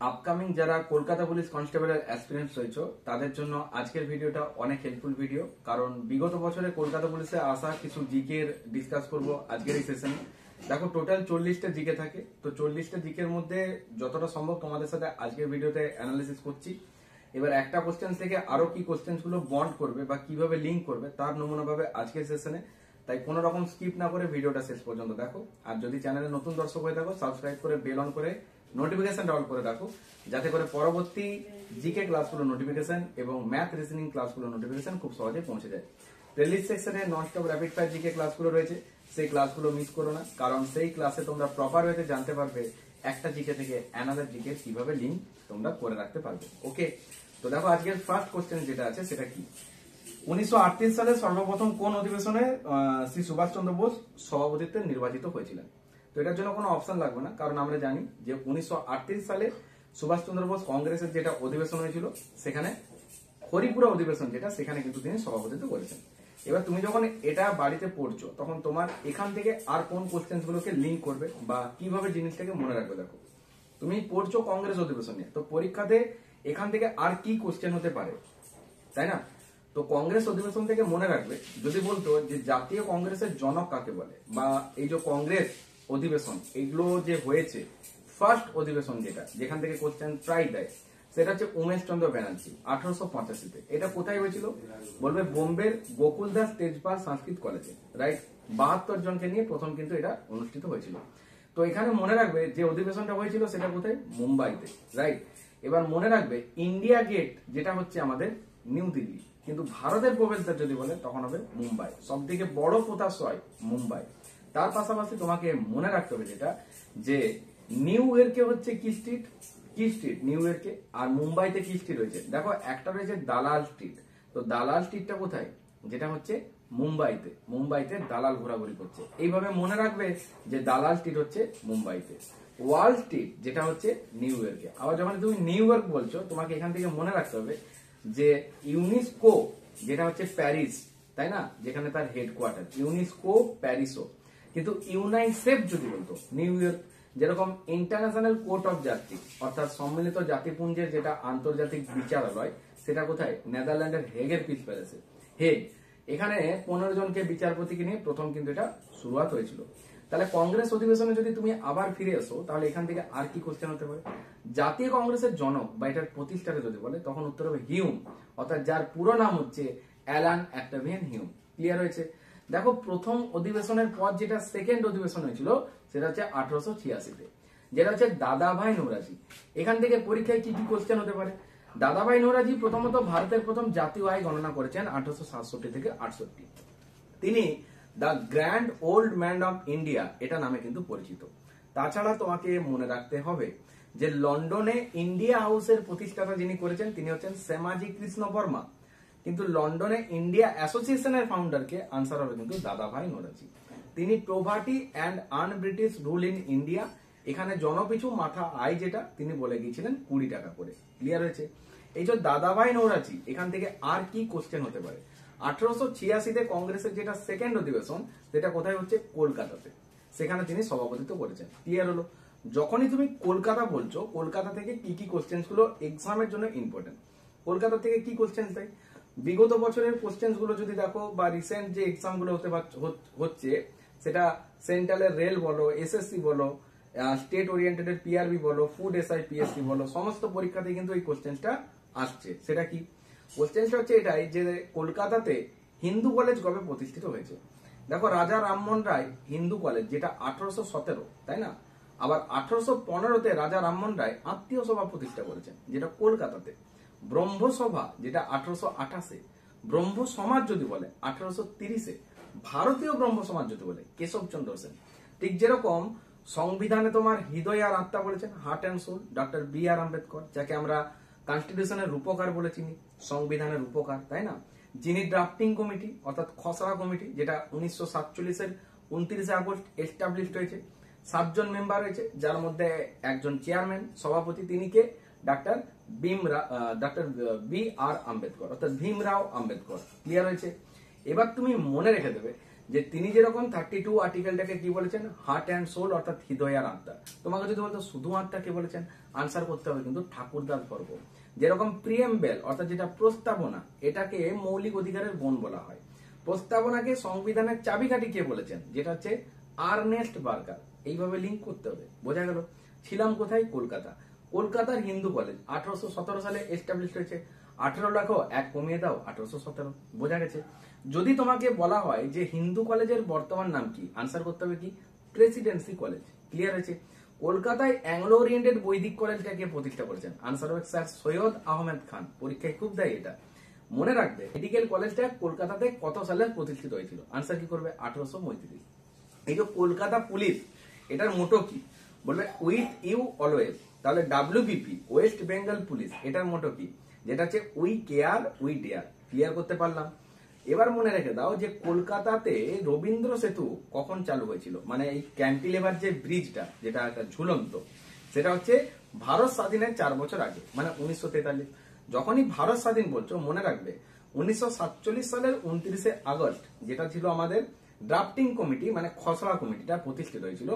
Upcoming যারা Kolkata police কনস্টেবলের aspirants রয়েছে তাদের জন্য আজকের ভিডিওটা অনেক হেল্পফুল ভিডিও, কারণ বিগত বছরে কলকাতা পুলিশে আসা কিছু জিকে ডিসকাস করব আজকের এই সেশনে। দেখো টোটাল 40টা জিকে থাকে, তো 40টা জিকের মধ্যে যতটা সম্ভব তোমাদের সাথে আজকের ভিডিওতে অ্যানালিসিস করছি। এবার একটা কোশ্চেন থেকে আরো কি কোশ্চেন গুলো বন্ড করবে বা কিভাবে লিঙ্ক করবে তার নমুনা পাবে আজকের সেশনে। তাই কোনো রকম স্কিপ না করে ভিডিওটা শেষ পর্যন্ত দেখো। আর যদি চ্যানেলে নতুন দর্শক হয়ে থাকো সাবস্ক্রাইব করে বেল অন করে নোটিফিকেশনটা অল করে রাখো, যাতে করে পরবর্তী জিকে ক্লাসগুলো নোটিফিকেশন এবং ম্যাথ রিজনিং ক্লাসগুলো নোটিফিকেশন খুব সহজে পৌঁছে যায়। প্লেলিস্ট সেকশনে non stop rapid fire GK ক্লাসগুলো রয়েছে, সেই ক্লাসগুলো মিস করো না, কারণ সেই ক্লাসে তোমরা প্রপার ওয়েতে জানতে পারবে একটা জিকে থেকে অ্যানাদার জিকে কিভাবে লিঙ্ক তোমরা করে রাখতে পারবে। ওকে, তো দেখো আজকের ফার্স্ট কোশ্চেন যেটা আছে সেটা কি, 1938 সালে সর্বপ্রথম কোন অধিবেশনে শ্রী সুভাষচন্দ্র বোস সভাপতিত্বে নির্বাচিত হয়েছিলেন? তো এটার জন্য কোনো অপশন লাগবে না, কারণ আমরা জানি যে 1938 সালে সুভাষচন্দ্র বোস কংগ্রেসের যেটা অধিবেশন হয়েছিল সেখানে হরিপুরা অধিবেশন যেটা, সেখানে কিন্তু তিনি সভাপতিত্ব করেছেন। এবার তুমি যখন এটা বাড়িতে পড়ছো তখন তোমার এখান থেকে আর কোন কোশ্চেন গুলোকে লিঙ্ক করবে বা কিভাবে জিনিসটাকে মনে রাখবে। দেখো তুমি পড়ছো কংগ্রেস অধিবেশন নিয়ে, তো পরীক্ষাতে এখান থেকে আর কি কোশ্চেন হতে পারে, তাই না? তো কংগ্রেস অধিবেশন থেকে মনে রাখবে যদি বলতো যে জাতীয় কংগ্রেসের জনক কাকে বলে, বা এই যে কংগ্রেস অধিবেশন এগুলো যে হয়েছে ফার্স্ট অধিবেশন যেটা যেখান থেকে কোশ্চেন প্রায় দেয় সেটা হচ্ছে উমেশ চন্দ্র ব্যানার্জি 1885-তে। এটা কোথায় হয়েছিল বলবে বোম্বের গোকুল দাস তেজপাল সংস্কৃত কলেজে, রাইট। 72 জনকে নিয়ে প্রথম কিন্তু এটা অনুষ্ঠিত হয়েছিল। তো এখানে মনে রাখবে যে অধিবেশনটা হয়েছিল সেটা কোথায়, মুম্বাইতে, রাইট। এবার মনে রাখবে ইন্ডিয়া গেট যেটা হচ্ছে আমাদের নিউ দিল্লি, কিন্তু ভারতের প্রবেশদ্বার যদি বলে তখন হবে মুম্বাই। সব থেকে বড় পোতাশ্রয় মুম্বাই। তার পাশাপাশি তোমাকে মনে রাখতে হবে যেটা যে নিউ ইয়র্কে হচ্ছে কি স্ট্রিট, কি স্ট্রিট নিউ ইয়র্কে, আর মুম্বাইতে কি স্ট্রিট রয়েছে দেখো, একটা রয়েছে দালাল স্ট্রিট। তো দালাল স্ট্রিটটা কোথায়, যেটা হচ্ছে মুম্বাইতে। মুম্বাইতে দালাল ঘোরাঘুরি করছে, এইভাবে মনে রাখবে যে দালাল স্ট্রিট হচ্ছে মুম্বাইতে। ওয়াল স্ট্রিট যেটা হচ্ছে নিউ ইয়র্কে। আবার যখন তুমি নিউ ইয়র্ক বলছো তোমাকে এখান থেকে মনে রাখতে হবে যে ইউনেস্কো যেটা হচ্ছে প্যারিস, তাই না, যেখানে তার হেডকোয়ার্টার ইউনেস্কো প্যারিসও। কিন্তু ইউনাইসেফ যদি বলতো নিউ ইয়র্ক, যেরকম ইন্টারন্যাশনাল কোর্ট অফ জাস্টিস অর্থাৎ সম্মিলিত জাতিপুঞ্জের যেটা আন্তর্জাতিক বিচারালয় সেটা কোথায়, নেদারল্যান্ডের হেগের পিস প্যালেসে, হেগ। এখানে 15 জনকে বিচারপতিকে নিয়ে প্রথম কিন্তু এটা শুরুয়াত হয়েছিল। তাহলে কংগ্রেস অধিবেশনে যদি তুমি আবার ফিরে আসো তাহলে এখান থেকে আর কি কোশ্চেন হতে পারে, জাতীয় কংগ্রেসের জনক বা এটার প্রতিষ্ঠাতা যদি বলে তখন উত্তর হবে হিউম, অর্থাৎ যার পুরো নাম হচ্ছে অ্যালান অক্টাভিয়ান হিউম। ক্লিয়ার হয়েছে? দেখো প্রথম অধিবেশনের পর যেটা সেকেন্ড অধিবেশন হয়েছিল সেটা হচ্ছে 1886-তে, যেটা হচ্ছে দাদাভাই নৌরাজি। এখান থেকে পরীক্ষায় কি কি কোশ্চেন হতে পারে, দাদাভাই নৌরাজি প্রথমত ভারতের প্রথম জাতীয় আয় গণনা করেছেন 1867 থেকে 68। তিনি the grand old man of India এটা নামে কিন্তু পরিচিত। তাছাড়া তোমাকে মনে রাখতে হবে যে লন্ডনে ইন্ডিয়া হাউসের প্রতিষ্ঠাতা যিনি করেছেন তিনি হচ্ছেন শ্যামাজি কৃষ্ণ বর্মা, কিন্তু লন্ডনে ইন্ডিয়া অ্যাসোসিয়েশনের ফাউন্ডারকে আনসার হবে কিন্তু দাদাভাই নৌরাজি। তিনি poverty and An British rule in India, এখানে জনপিছু মাথা আয় যেটা তিনি বলে গিয়েছিলেন 20 টাকা করে। ক্লিয়ার হয়েছে? এই যে দাদাভাই নৌরাজি, এখান থেকে আর কি কোশ্চেন হতে পারে, 1886-তে কংগ্রেসের যেটা সেকেন্ড অধিবেশন সেটা কোথায় হচ্ছে, কলকাতাতে, সেখানে তিনি সভাপতিত্ব করেছেন। ক্লিয়ার হলো? যখনই তুমি কলকাতা বলছো কলকাতা থেকে কি কি কোশ্চেন গুলো এক্সামের জন্য ইম্পর্টেন্ট, কলকাতা থেকে কি কোশ্চেন দেয় বিগত বছরের কোশ্চেন গুলো যদি দেখো বা রিসেন্ট যে এক্সাম গুলো হচ্ছে সেটা সেন্ট্রালের রেল বলো, এসএসসি বলো, স্টেট ওরিয়েন্টেড পিআরবি বলো, ফুড এসআই পিএসসি বলো, সমস্ত পরীক্ষাতে কিন্তু এই কোশ্চেনটা আসছে। সেটা কি কোশ্চেনটা হচ্ছে এটাই যে কলকাতাতে হিন্দু কলেজ কবে প্রতিষ্ঠিত হয়েছে। দেখো রাজা রামমোহন রায় হিন্দু কলেজ যেটা 1817, তাই না। আবার 1815-তে রাজা রামমোহন রায় আত্মীয় সভা প্রতিষ্ঠা করেছেন যেটা কলকাতাতে। ব্রহ্মসভা যেটা 1828-এ, ব্রহ্ম সমাজ যদি বলে 1830-এ, ভারতীয় ব্রহ্ম সমাজ যদি বলে কেশবচন্দ্র সেন। ঠিক যেরকম সংবিধানে তোমার হৃদয় আর আত্মা বলেছেন, heart and soul, doctor B R. Ambedkar, যাকে আমরা কনস্টিটিউশনের রূপকার বলে চিনি, সংবিধানের রূপকার, তাই না। যিনি ড্রাফটিং কমিটি অর্থাৎ খসড়া কমিটি যেটা 1947-এর 29 আগস্ট এস্টাবলিশড হয়েছে, 7 জন মেম্বার রয়েছে যার মধ্যে একজন চেয়ারম্যান সভাপতি, তিনি কে, ডক্টর বি.আর. আম্বেদকর অর্থাৎ ভীমরাও আম্বেদকর। ক্লিয়ার হয়েছে? এবার তুমি মনে রেখে দেবে যে তিনি যেরকম 32 আর্টিকেলটাকে কি বলেছেন, হার্ট অ্যান্ড সোল অর্থাৎ হৃদয় আর আত্মা। তোমাকে যদি বলতো শুধু আত্মা কে বলেছেন, আনসার করতে হবে কিন্তু ঠাকুরদাস বর্গ। যেরকম প্রিএমবেল অর্থাৎ যেটা প্রস্তাবনা, এটাকে মৌলিক অধিকারের গুণ বলা হয়। প্রস্তাবনাকে সংবিধানের চাবিকাঠি কে বলেছেন, যেটা হচ্ছে আর্নেস্ট বার্গার। এইভাবে লিঙ্ক করতে হবে, বোঝা গেল। ছিলাম কোথায়, কলকাতা। কলকাতার হিন্দু কলেজ 1817 সালে এস্টাবলিশ হয়েছে। 18 লেখো, 1 কমিয়ে দাও, 1817, বোঝা গেছে। যদি তোমাকে বলা হয় যে হিন্দু কলেজের বর্তমান নাম কি, আনসার করতে হবে কি, প্রেসিডেন্সি কলেজ। ক্লিয়ার আছে। কলকাতায় অ্যাংলো ওরিয়েন্টেড বৈদিক কলেজটাকে প্রতিষ্ঠা করেছেন, আনসার হবে স্যার সৈয়দ আহমেদ খান। পরীক্ষায় খুব দেয় এটা, মনে রাখবে। মেডিকেল কলেজটা কলকাতাতে কত সালে প্রতিষ্ঠিত হয়েছিল, আনসার কি করবে, 1835। এই যে কলকাতা পুলিশ, এটার মোটো কি, বলবে উইথ ইউ অলওয়েজ। তাহলে ডাব্লিউবিপি, ওয়েস্ট বেঙ্গল পুলিশ, এটার মোটো কি, যেটা হচ্ছে we care we dare. Clear করতে পারলাম। এবার মনে রেখে দাও যে কলকাতাতে রবীন্দ্র সেতু কখন চালু হয়েছিল, মানে এই ক্যান্টিলেভার যে ব্রিজটা, যেটা একটা ঝুলন্ত, সেটা হচ্ছে ভারত স্বাধীনের 4 বছর আগে, মানে 1943। যখনই ভারত স্বাধীন বলছো, মনে রাখবে 1947 সালের 29শে আগস্ট, যেটা ছিল আমাদের ড্রাফটিং কমিটি, মানে খসড়া কমিটিটা প্রতিষ্ঠিত হয়েছিল।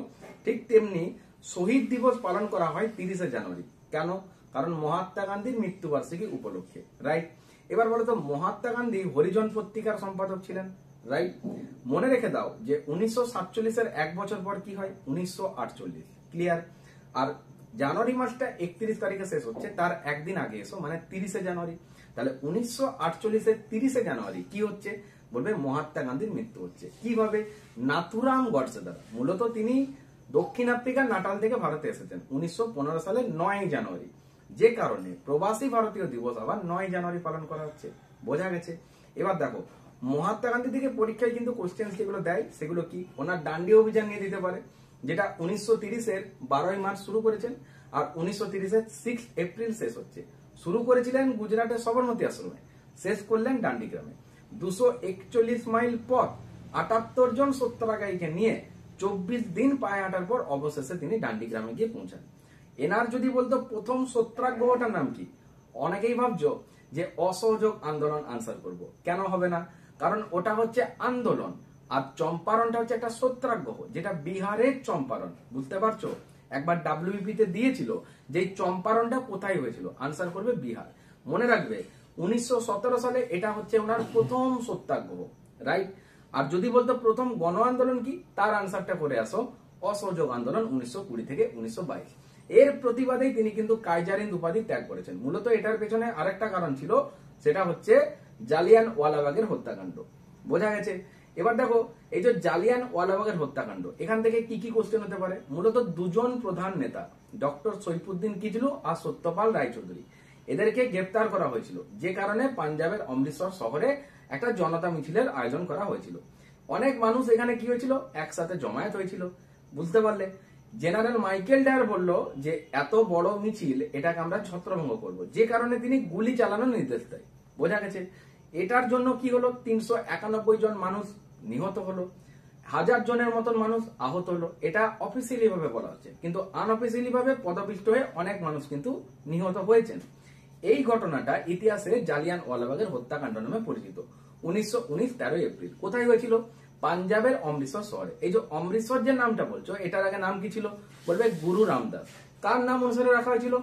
ঠিক তেমনি শহীদ দিবস পালন করা হয় 30শে জানুয়ারি। কেন, কারণ মহাত্মা গান্ধীর মৃত্যুবার্ষিকী উপলক্ষে, রাইট। এবার বলো তো, মহাত্মা গান্ধী হরিজন পত্রিকার সম্পাদক ছিলেন, রাইট। মনে রেখে দাও যে 1947-এর 1 বছর পর কি হয়, 1948। ক্লিয়ার। আর জানুয়ারি মাসটা 31 তারিখে শেষ হচ্ছে, তার একদিন আগে এসো, মানে 30শে জানুয়ারি। তাহলে 1948-এর 30শে জানুয়ারি কি হচ্ছে, বলবে মহাত্মা গান্ধীর মৃত্যু হচ্ছে। কিভাবে, নাথুরাম গডসে দ্বারা। মূলত তিনি দক্ষিণ আফ্রিকার নাটাল থেকে ভারতে এসেছেন 1915 সালের 9 জানুয়ারি, যে কারণে প্রবাসী ভারতীয় দিবস আবার 9 জানুয়ারি পালন করা হচ্ছে, বোঝা গেছে। এবার দেখো, মহাত্মা গান্ধী থেকে পরীক্ষায় কিন্তু কোশ্চেন যেগুলো দেয়, সেগুলো কি, ওনার ডান্ডি অভিযান নিয়ে দিতে পারে, যেটা 1930-এর 12ই মার্চ শুরু করেছেন, আর 1930-এর 6 এপ্রিল শেষ হচ্ছে। শুরু করেছিলেন গুজরাটের সবরমতী আশ্রমে, শেষ করলেন ডান্ডি গ্রামে। 241 মাইল পথ, 78 জন সত্যাগ্রহীকে নিয়ে 24 দিন পায়ে হাঁটার পর অবশেষে তিনি ডান্ডি গ্রামে গিয়ে পৌঁছান। এনার যদি বলতো প্রথম সত্যাগ্রহটার নাম কি, অনেকেই ভাবছো যে অসহযোগ আন্দোলন, আনসার করব। কেন হবে না, কারণ ওটা হচ্ছে আন্দোলন, আর চম্পারণটা হচ্ছে একটা সত্যাগ্রহ, যেটা বিহারের চম্পারণ। বুঝতে পারছো, একবার ডাব্লিউবিপি তে দিয়েছিল যে চম্পারণটা কোথায় হয়েছিল, আনসার করবে বিহার। মনে রাখবে 1917 সালে এটা হচ্ছে ওনার প্রথম সত্যাগ্রহ, রাইট। আর যদি বলতো প্রথম গণ আন্দোলন কি, তার আনসারটা করে আসো, অসহযোগ আন্দোলন 1920 থেকে 1922। এর প্রতিবাদেই তিনি কিন্তু কাইজার-হিন্দ উপাধি ত্যাগ করেছেন। মূলত এটার পেছনে আরেকটা কারণ ছিল, সেটা হচ্ছে জালিয়ান ওয়ালাবাগের হত্যাকাণ্ড, বোঝা গেছে। এবার দেখো, এই যে জালিয়ান ওয়ালাবাগের হত্যাকাণ্ড, এখান থেকে কি কি কোশ্চেন হতে পারে। মূলত দুজন প্রধান নেতা, ডক্টর সৈফুদ্দিন কিজলু আর সত্যপাল রায়চৌধুরী, এদেরকে গ্রেপ্তার করা হয়েছিল, যে কারণে পাঞ্জাবের অমৃতসর শহরে একটা জনতা মিছিলের আয়োজন করা হয়েছিল। অনেক মানুষ এখানে কি হয়েছিল, একসাথে জমায়েত হয়েছিল, বুঝতে পারলে। জেনারেল মাইকেল ডায়ার বলল যে এত বড় মিছিল, এটাকে আমরা ছত্রভঙ্গ করব, যে কারণে তিনি গুলি চালানোর নির্দেশ দেয়, বোঝা গেছে। এটার জন্য কি হলো, 391 জন মানুষ নিহত হলো, 1000 জনের মতন মানুষ আহত হলো। এটা অফিসিয়ালি ভাবে বলা হচ্ছে, কিন্তু আনঅফিসিয়ালি ভাবে পদপিষ্ট হয়ে অনেক মানুষ কিন্তু নিহত হয়েছেন। এই ঘটনাটা ইতিহাসে জালিয়ান ওয়ালাবাগের হত্যাকাণ্ড নামে পরিচিত। 1919 13 এপ্রিল কোথায় হয়েছিল, পাঞ্জাবের অমৃতসর শহরে। এই যে অমৃতসর যে নামটা বলছো, এটার আগে নাম কি ছিল, বলবে গুরু রামদাস। কার নাম অনুসারে রাখা হয়েছিল,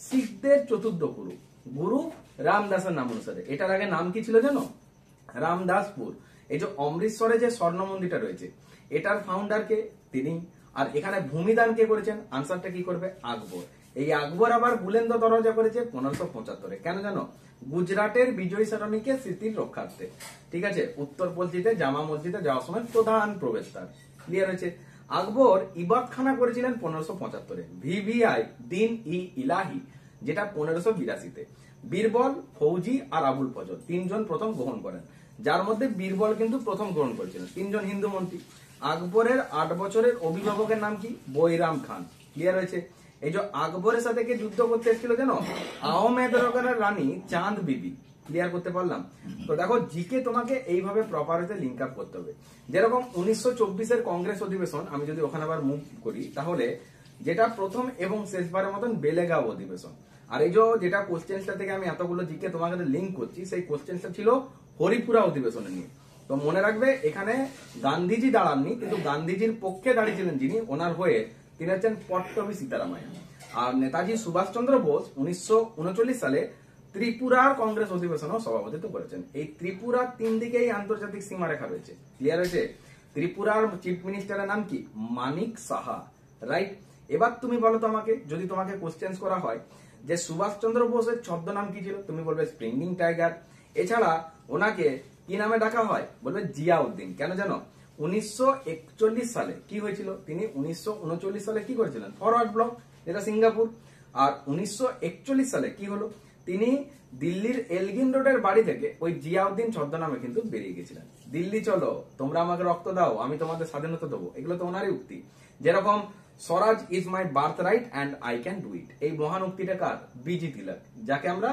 শিখদের চতুর্থ গুরু গুরু রামদাসের নাম অনুসারে। এটার আগে নাম কি ছিল জানো, রামদাসপুর। এই যে অমৃতসরে যে স্বর্ণ মন্দিরটা রয়েছে, এটার ফাউন্ডার কে, তিনি। আর এখানে ভূমিদান কে করেছেন, আনসারটা কি করবে, আকবর। এই আকবর আবার বুলেন্দ দরজা করেছে 1575-এ, কেন জানো, গুজরাটের বিজয় সরণীকে স্মৃতির রক্ষার্থে। ঠিক আছে, উত্তর পল্লীতে জামা মসজিদে যাওয়ার সময় প্রধান প্রবেশদ্বার। ক্লিয়ার হয়েছে। আকবর ইবাদখানা করেছিলেন 1575-এ, ভিভিআই দিন ই ইলাহি, যেটা 1582-তে। বীরবল, ফৌজি আর আবুল ফজল 3 জন প্রথম গ্রহণ করেন, যার মধ্যে বীরবল কিন্তু প্রথম গ্রহণ করেছিলেন। 3 জন হিন্দু মন্ত্রী। আকবরের 8 বছরের অভিভাবকের নাম কি, বৈরাম খান। ক্লিয়ার হয়েছে। এই যে আকবরের সাথে কে যুদ্ধ করতে এসেছিল জানো, আহমেদনগরের রানী চাঁদ বিবি। ক্লিয়ার করতে পারলাম তো। দেখো, জিকে তোমাকে এইভাবে প্রপারতে লিঙ্ক আপ করতে হবে। যেরকম 1924-এর কংগ্রেস অধিবেশন, আমি যদি ওখানে আবার মুভ করি, তাহলে যেটা প্রথম এবং শেষবারের মতন বেলেগাঁও অধিবেশন। আর এই যেটা কোশ্চেনটা থেকে আমি এতগুলো জিকে তোমাকে লিঙ্ক করছি, সেই কোশ্চেনটা ছিল হরিপুরা অধিবেশনে নিয়ে। তো মনে রাখবে এখানে গান্ধীজি দাঁড়াননি, কিন্তু গান্ধীজির পক্ষে দাঁড়িয়েছিলেন যিনি, ওনার হয়ে তিনি হচ্ছেন পট্টবী সীতারামাইয়া। আর নেতাজি সুভাষচন্দ্র বোস 1939 সালে ত্রিপুরার কংগ্রেস অধিবেশনেও সভাপতিত্ব করেছেন। এই ত্রিপুরার 3 দিকেই আন্তর্জাতিক সীমারেখা রয়েছে। ক্লিয়ার হয়েছে? ত্রিপুরার চিফ মিনিস্টারের নাম কি? মানিক সাহা, রাইট? এবার তুমি বলো তো আমাকে, যদি তোমাকে কোশ্চেন করা হয় যে সুভাষচন্দ্র বোসের ছদ্মনাম কি ছিল, তুমি বলবে স্প্রিঙ্গিং টাইগার। এছাড়া ওনাকে কি নামে ডাকা হয়? বলবে জিয়াউদ্দিন। কেন জানো? 1941 সালে কি হয়েছিল? তিনি 1939 সালে কি করেছিলেন? ফরওয়ার্ড ব্লক, যেটা সিঙ্গাপুর। আর 1941 সালে কি হলো? তিনি দিল্লির এলগিন রোডের বাড়ি থেকে ওই জিয়াউদ্দিন ছদ্মনামে কিন্তু বেরিয়ে গেছিলেন। দিল্লি চলো, তোমরা আমাকে রক্ত দাও, আমি তোমাদের স্বাধীনতা দেবো, এগুলো তো ওনারই উক্তি। যেরকম Swaraj is my birth right and I can do it, এই মহান উক্তিটা কার? বিজি তিলক, যাকে আমরা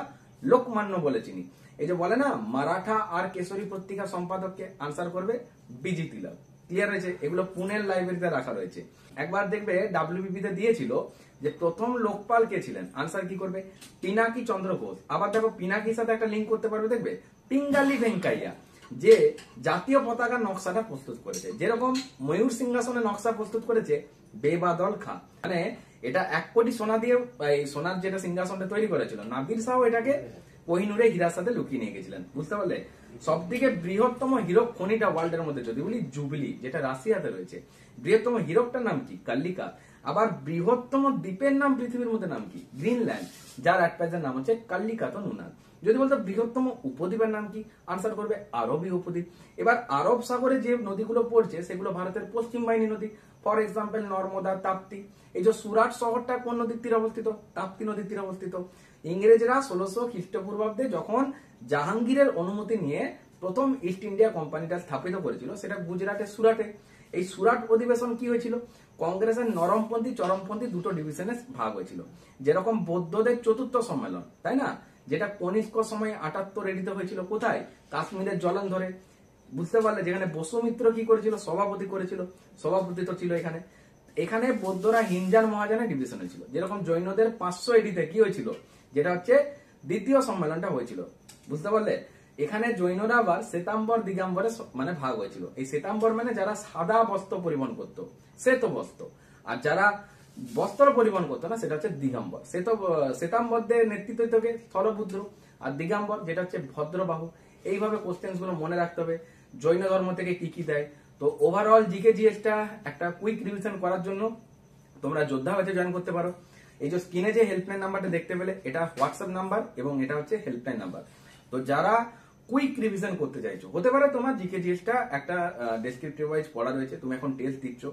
লোকমান্য বলে চিনি। এই যে বলে না মারাঠা আর কেশরী পত্রিকা সম্পাদককে, আনসার করবে বিজি তিলক। ক্লিয়ার হয়েছে? এগুলো পুনের লাইব্রেরিতে রাখা রয়েছে। একবার দেখবে ডাব্লিউবিপি তে দিয়েছিল যে প্রথম লোকপাল কে ছিলেন, আনসার কি করবে? পিনাকি চন্দ্র ঘোষ। আবার দেখো পিনাকির সাথে একটা লিঙ্ক করতে পারবে, দেখবে পিঙ্গালি ভেঙ্কাইয়া, যে জাতীয় পতাকার নকশাটা প্রস্তুত করেছে। যেরকম ময়ূর সিংহাসনের নকশা প্রস্তুত করেছে বেবাদল খাঁ, মানে এটা 1 কোটি সোনা দিয়ে এই সোনার যেটা সিংহাসনটা তৈরি করেছিল, নাদির শাহ এটাকে কোহিনুরে হীরার সাথে লুকিয়ে নিয়ে গেছিলেন। বুঝতে পারলে? সব থেকে বৃহত্তম হীরক খনিটা ওয়ার্ল্ডের মধ্যে যদি বলি জুবিলি, যেটা রাশিয়াতে রয়েছে। বৃহত্তম হীরকটার নাম কি? কাল্লিকা। আবার বৃহত্তম দ্বীপের নাম পৃথিবীর মধ্যে নাম কি? গ্রিনল্যান্ড, যার এক প্যাচের নাম হচ্ছে কাল্লিকাত নুনার। যদি বলতো বৃহত্তম উপদ্বীপের নাম কি, আনসার করবে আরবি উপদ্বীপ। এবার আরব সাগরে যে নদীগুলো পড়ছে সেগুলো ভারতের পশ্চিম বাহিনী নদী, ফর এক্সাম্পল নর্মদা, তাপ্তি। এই যে সুরাট শহরটা কোন নদীর তীরে অবস্থিত? তাপ্তি নদীর তীরে অবস্থিত। ইংরেজরা 1600 খ্রিস্টপূর্বাব্দে যখন জাহাঙ্গীরের অনুমতি নিয়ে প্রথম ইস্ট ইন্ডিয়া কোম্পানিটা স্থাপিত করেছিল, সেটা গুজরাটের সুরাটে। এই সুরাট অধিবেশন কি হয়েছিল? কংগ্রেসের নরমপন্থী চরমপন্থী দুটো ডিভিশনে ভাগ হয়েছিল। যেরকম বৌদ্ধদের চতুর্থ সম্মেলন, তাই না, যেটা কনিষ্ক সময় 78 এডিতে হয়েছিল। কোথায়? কাশ্মীরের জলন্ধরে। বুঝতে পারলে? যেখানে বসুমিত্র কি করেছিল? সভাপতি করেছিল, সভাপতিত্ব ছিল এখানে। এখানে বৌদ্ধরা হিনজান মহাজানের ডিভিশনে ছিল। যেরকম জৈনদের 500 এডিতে কি হয়েছিল? যেটা হচ্ছে দ্বিতীয় সম্মেলনটা হয়েছিল। বুঝতে পারলে? এখানে জৈনরা আবার শ্বেতাম্বর দিগম্বরে মানে ভাগ হয়েছিল। এই শ্বেতাম্বর মানে যারা সাদা বস্ত্র পরিবহন করতো, শ্বেত বস্ত্র। আর যারা বস্ত্র পরিবহন করতো না, সেটা হচ্ছে দিগম্বর। শ্বেতাম্বরদের নেতৃত্ব থেকে স্থলভদ্র, আর দিগম্বর যেটা হচ্ছে ভদ্রবাহু। এইভাবে কোশ্চেন গুলো মনে রাখতে হবে। জৈন ধর্ম থেকে কি কি দেয়। তো ওভারঅল জিকে জিএসটা একটা কুইক রিভিশন করার জন্য তোমরা যোদ্ধা ব্যাচে জয়েন করতে পারো। এই যে স্ক্রিনে যে হেল্পলাইন নাম্বারটা দেখতে পেলে, এটা হোয়াটসঅ্যাপ নাম্বার এবং এটা হচ্ছে হেল্পলাইন নাম্বার। তো যারা কুইক রিভিশন করতে চাইছো, হতে পারে তোমার জিকে জিএসটা একটা ডেসক্রিপটিভ ওয়াইজ পড়া রয়েছে, তুমি এখন টেস্ট দিচ্ছ,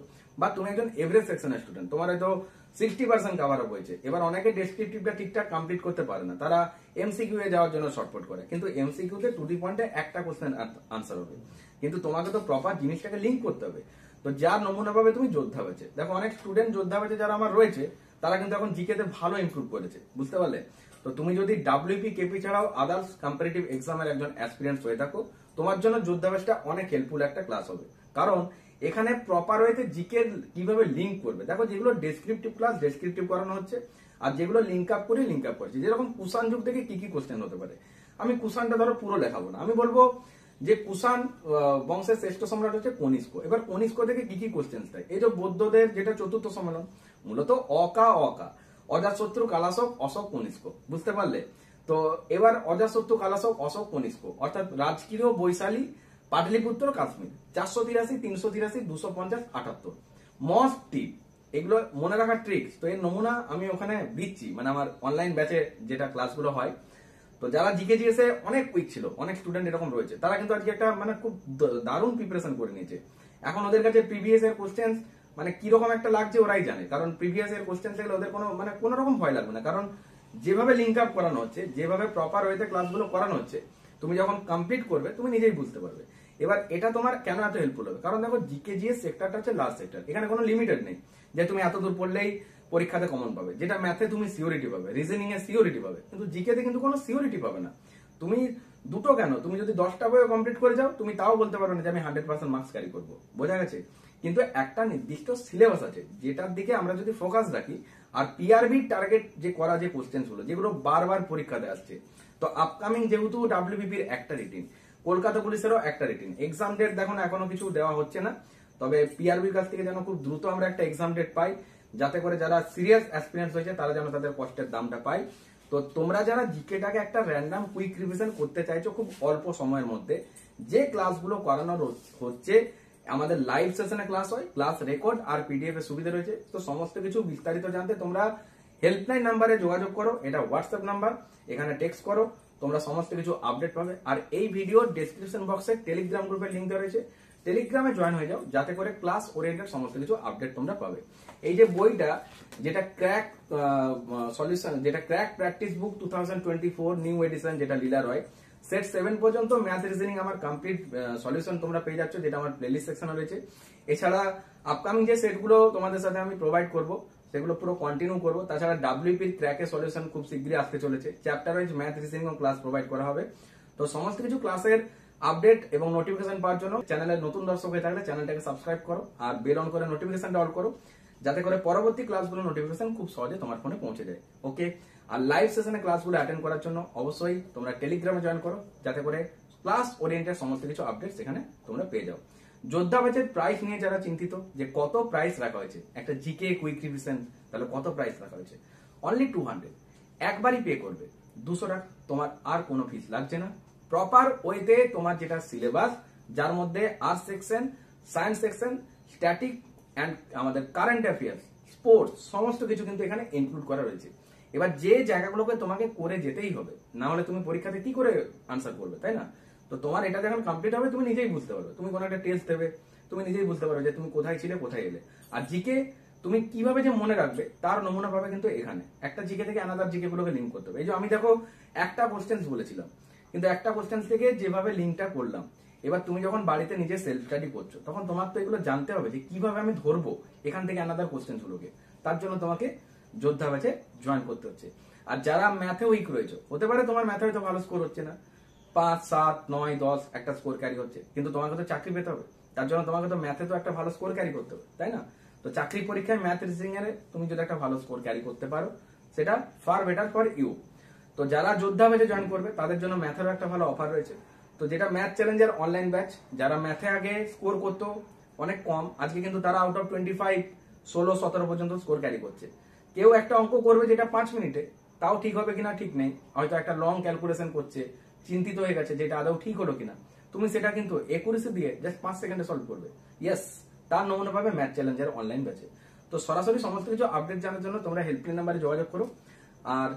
বা তুমি একজন এভারেজ সেকশনের স্টুডেন্ট, তোমার হয়তো 60% কভার আপ হয়েছে। এবার অনেকে ডেসক্রিপটিভটা ঠিকঠাক কমপ্লিট করতে পারে না, তারা এমসিকিউ এ যাওয়ার জন্য শর্টকাট করে। কিন্তু এমসিকিউ তে 2 পয়েন্টে একটা কোশ্চেন আনসার হবে, কিন্তু তোমাকে তো প্রপার জিনিসটাকে লিঙ্ক করতে হবে। তো যার নমুনা পাবে তুমি যোদ্ধা ব্যাচে। দেখো অনেক স্টুডেন্ট যোদ্ধা ব্যাচে যারা আমার রয়েছে, তারা কিন্তু এখন জিকে তে ভালো ইমপ্রুভ করেছে। বুঝতে পারলে? তো তুমি যদি ডাব্লিউপি কেপি ছাড়াও আদার্স কম্পারেটিভ এক্সামের একজন অ্যাসপিরিয়েন্স হয়ে থাকো, তোমার জন্য যোদ্ধা ব্যাচটা অনেক হেল্পফুল একটা ক্লাস হবে। কারণ এখানে প্রপার ওয়েতে জিকে কিভাবে লিঙ্ক করবে, দেখো যেগুলো ডেসক্রিপটিভ ক্লাস ডেসক্রিপটিভ করানো হচ্ছে, আর যেগুলো লিঙ্ক আপ করে লিঙ্ক আপ করছে। যেরকম কুষাণ যুগ থেকে কি কি কোশ্চেন হতে পারে, আমি কুষাণটা ধরো পুরো লেখাবো না, আমি বলবো যে কুষাণ বংশের শ্রেষ্ঠ সম্রাট হচ্ছে কনিষ্ক। এবার কনিষ্ক থেকে কি কি কোশ্চেন দেয়। এই যে বৌদ্ধদের যেটা চতুর্থ সম্মেলন, মূলত অকা অজাতশত্রু কালাশক অশোক কনিষ্ক। বুঝতে পারলে? তো এবার অজাতশত্রু কালাশক অশোক কনিষ্ক অর্থাৎ রাজকীয় বৈশালী পাটলিপুত্র কাশ্মীর 483 383 250 78 মস্ট টিপ, এগুলো মনে রাখার ট্রিক্স। তো এর নমুনা আমি ওখানে দিচ্ছি, মানে আমার অনলাইন ব্যাচে যেটা ক্লাসগুলো হয়। তো যারা জিকে জিএসে অনেক উইক ছিল, অনেক স্টুডেন্ট এরকম রয়েছে, তারা কিন্তু আজকে একটা মানে খুব দারুণ প্রিপারেশন করে নিয়েছে। এখন ওদের কাছে প্রিভিয়াস এর কোশ্চেন মানে কিরকম একটা লাগছে ওরাই জানে, কারণ প্রিভিয়াস এর কোশ্চেন থাকলে ওদের কোনো রকম ভয় লাগবে না। কারণ যেভাবে লিঙ্ক আপ করানো হচ্ছে, যেভাবে প্রপার ওয়েতে ক্লাসগুলো করানো হচ্ছে, তুমি যখন কমপ্লিট করবে তুমি নিজেই বুঝতে পারবে। এবার এটা তোমার কেন এত হেল্পফুল হবে, কারণ দেখো জিকে জিএস সেক্টরটা হচ্ছে লাস্ট সেক্টর। এখানে কোনো লিমিটেড নেই যে তুমি এত দূর পড়লেই পরীক্ষাতে কমন পাবে। যেটা ম্যাথে তুমি সিওরিটি পাবে, রিজনিং এ সিওরিটি পাবে, কিন্তু জিকে তে কিন্তু কোনো সিওরিটি পাবে না। তুমি দুটো কেন, তুমি যদি 10টা বই কমপ্লিট করে যাও, তুমি তাও বলতে পারো না যে আমি 100% মার্কস ক্যারি করবো। বোঝা গেছে? কিন্তু একটা নির্দিষ্ট সিলেবাস আছে যেটার দিকে আমরা যদি ফোকাস রাখি, আর পিআরবি টার্গেট যে করা যে কোশ্চেন গুলো যেগুলো বারবার পরীক্ষাতে আসছে। তো আপকামিং যেহেতু ডাব্লিউবিপির একটা রিটিন, কলকাতা পুলিশেরও একটা রিটিন। এক্সাম ডেট দেখো না এখনো কিছু দেওয়া হচ্ছে না, তবে পিআরবির কাছ থেকে যেন খুব দ্রুত আমরা একটা এক্সাম ডেট পাই, যাতে করে যারা সিরিয়াস অ্যাসপিরেন্টস হয়েছে তারা যেন তাদের কষ্টের দামটা পায়। তো তোমরা যারা জিকেটাকে একটা র্যান্ডাম কুইক রিভিশন করতে চাইছো খুব অল্প সময়ের মধ্যে, যে ক্লাসগুলো করানো হচ্ছে, আমাদের লাইভ সেশনে ক্লাস হয়, ক্লাস রেকর্ড আর পিডিএফ এর সুবিধা রয়েছে। তো সমস্ত কিছু বিস্তারিত জানতে তোমরা হেল্পলাইন নাম্বারে যোগাযোগ করো, এটা হোয়াটসঅ্যাপ নাম্বার, এখানে টেক্সট করো, তোমরা সমস্ত কিছু আপডেট পাবে। আর এই ভিডিওর ডেসক্রিপশন বক্সে টেলিগ্রাম গ্রুপের লিঙ্ক দেওয়া রয়েছে, টেলিগ্রামে জয়েন হয়ে যাও, যাতে করে ক্লাস ওরিয়েন্টেড সমস্ত কিছু আপডেট তোমরা পাবে। এই যে বইটা, যেটা ক্র্যাক সলিউশন, যেটা ক্র্যাক প্র্যাকটিস বুক 2024 নিউ এডিশন, যেটা লীলা রয়, সেট 7 পর্যন্ত ম্যাথ রিজনিং আমার কমপ্লিট সলিউশন তোমরা পেয়ে যাচ্ছ, যেটা আমার প্লেলিস্ট সেকশনে রয়েছে। এছাড়া আপকামিং যে সেটগুলো তোমাদের সাথে আমি প্রোভাইড করব, সেগুলো পুরো কন্টিনিউ করবো। তাছাড়া ডাব্লিউপির ক্র্যাকের সলিউশন খুব শীঘ্রই আসতে চলেছে, chapter wise math reasoning class provide করা হবে। তো সমস্ত কিছু ক্লাসের আপডেট এবং নোটিফিকেশন পাওয়ার জন্য চ্যানেলের নতুন দর্শক হয়ে থাকলে চ্যানেলটাকে সাবস্ক্রাইব করো আর বেল অন করে নোটিফিকেশনটা অল করো, যাতে করে পরবর্তী ক্লাসগুলো নোটিফিকেশন খুব সহজে তোমার ফোনে পৌঁছে যায়। ওকে, আর লাইভ সেশনে ক্লাসগুলো অ্যাটেন্ড করার জন্য অবশ্যই তোমরা টেলিগ্রামে জয়েন করো, যাতে করে ক্লাস ওরিয়েন্টেড সমস্ত কিছু আপডেট সেখানে তোমরা পেয়ে যাও। যোদ্ধা ব্যাচের প্রাইস নিয়ে যারা চিন্তিত যে কত প্রাইস রাখা হয়েছে একটা জিকে কুইক রিভিশন, তাহলে কত প্রাইস রাখা হয়েছে, অনলি 200, একবারই পে করবে 200 টাকা, তোমার আর কোনো ফিস লাগছে না। প্রপার ওয়েতে তোমার যেটা সিলেবাস, যার মধ্যে arts section, science section, static and আমাদের কারেন্ট অ্যাফেয়ার্স, স্পোর্টস, সমস্ত কিছু কিন্তু এখানে ইনক্লুড করা রয়েছে। এবার যে জায়গাগুলোকে তোমাকে করে যেতেই হবে, না হলে তুমি পরীক্ষাতে কি করে আনসার করবে, তাই না? তো তোমার এটা যখন কমপ্লিট হবে তুমি নিজেই বুঝতে পারবে, তুমি কোনো একটা টেস্ট দেবে, তুমি নিজেই বুঝতে পারবে যে তুমি কোথায় ছিলে, কোথায় এলে। আর জিকে তুমি কিভাবে যে মনে রাখবে তার নমুনা পাবে কিন্তু এখানে। একটা জিকে থেকে আনাদার জিকে গুলোকে লিঙ্ক করতে হবে। এই যে আমি দেখো একটা কোশ্চেন বলেছিলাম, কিন্তু একটা কোশ্চেন থেকে যেভাবে লিঙ্কটা করলাম, এবার তুমি যখন বাড়িতে নিজে সেলফ স্টাডি করছো, তখন তোমার তো এগুলো জানতে হবে যে কিভাবে আমি ধরবো এখান থেকে আনাদার কোশ্চেন গুলোকে। তার জন্য তোমাকে যোদ্ধা ব্যাচে জয়েন করতে হচ্ছে। আর যারা ম্যাথে উইক রয়েছে, হতে পারে তোমার ম্যাথে হয়তো ভালো স্কোর হচ্ছে না, 5, 7, 9, 10 একটা স্কোর ক্যারি হচ্ছে, কিন্তু তোমাকে তো চাকরি পেতে হবে, তার জন্য তোমাকে তো ম্যাথে তো একটা ভালো স্কোর ক্যারি করতে হবে, তাই না? তো চাকরি পরীক্ষায় ম্যাথ রিজনিং এর তুমি যদি একটা ভালো স্কোর ক্যারি করতে পারো, সেটা ফার বেটার ফর ইউ। তো যারা যোদ্ধা ব্যাচে জয়েন করবে তাদের জন্য ম্যাথেরও একটা ভালো অফার রয়েছে। তো যেটা ম্যাথ চ্যালেঞ্জের অনলাইন ব্যাচ, যারা ম্যাথে আগে স্কোর করতো অনেক কম, আজকে কিন্তু তারা আউট অফ 25, 16, 17 পর্যন্ত স্কোর ক্যারি করছে। কেউ একটা অঙ্ক করবে যেটা 5 মিনিটে, তাও ঠিক হবে কিনা ঠিক নেই, হয়তো একটা লং ক্যালকুলেশন করছে, চিন্তিত হয়ে গেছে যেটা আদৌ ঠিক হলো কিনা, তুমি সেটা কিন্তু একুরেসি দিয়ে জাস্ট 5 সেকেন্ডে সলভ করবে। ইয়েস, তার নমুনা পাবে ম্যাথ চ্যালেঞ্জের অনলাইন ব্যাচে। তো সরাসরি সমস্ত কিছু আপডেট জানার জন্য তোমরা হেল্পলাইন নাম্বারে যোগাযোগ করো। আর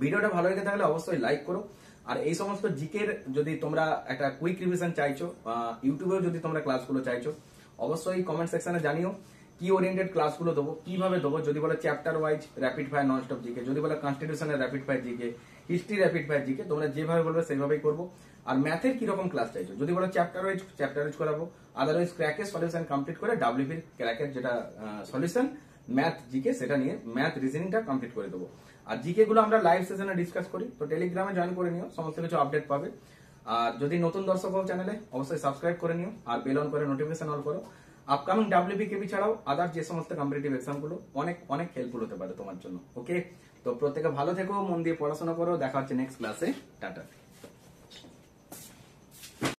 ভিডিওটা ভালো লেগে থাকলে অবশ্যই লাইক করো। আর এই সমস্ত জিকের যদি তোমরা একটা কুইক রিভিশন চাইছো, ইউটিউবেও যদি তোমরা ক্লাসগুলো চাইছো, অবশ্যই কমেন্ট সেকশনে জানিও কি ওরিয়েন্টেড ক্লাসগুলো দেবো, কিভাবে দেবো। যদি বলে chapter wise rapid fire non stop GK, যদি বলে কনস্টিটিউশনের rapid fire GK, history rapid fire GK, তোমরা যেভাবে বলবে সেইভাবেই করবো। আর ম্যাথের কিরকম ক্লাস চাইছো, যদি বলো চ্যাপ্টার ওয়াইজ করাবো, আদারওয়াইজ ক্র্যাকের সলিউশন কমপ্লিট করে ডাব্লিউপির ক্র্যাকের যেটা সলিউশন ম্যাথ জিকে, সেটা নিয়ে ম্যাথ রিজনিংটা কমপ্লিট করে দেবো। আর জিকে গুলো আমরা লাইভ সেশনে ডিসকাস করি। তো টেলিগ্রামে জয়েন করে নিও, সমস্ত কিছু আপডেট পাবে। আর যদি নতুন দর্শক হও চ্যানেলে, অবশ্যই সাবস্ক্রাইব করে নিও আর বেল অন করে নোটিফিকেশন অল করো। আপকামিং ডাব্লিউপি কেবি ছাড়াও আদার যে সমস্ত কম্পিটিটিভ এক্সাম গুলো অনেক অনেক হেল্পফুল হতে পারে তোমার জন্য। ওকে, তো প্রত্যেকে ভালো থেকো, মন দিয়ে পড়াশোনা করো, দেখা হচ্ছে নেক্সট ক্লাসে। টাটা।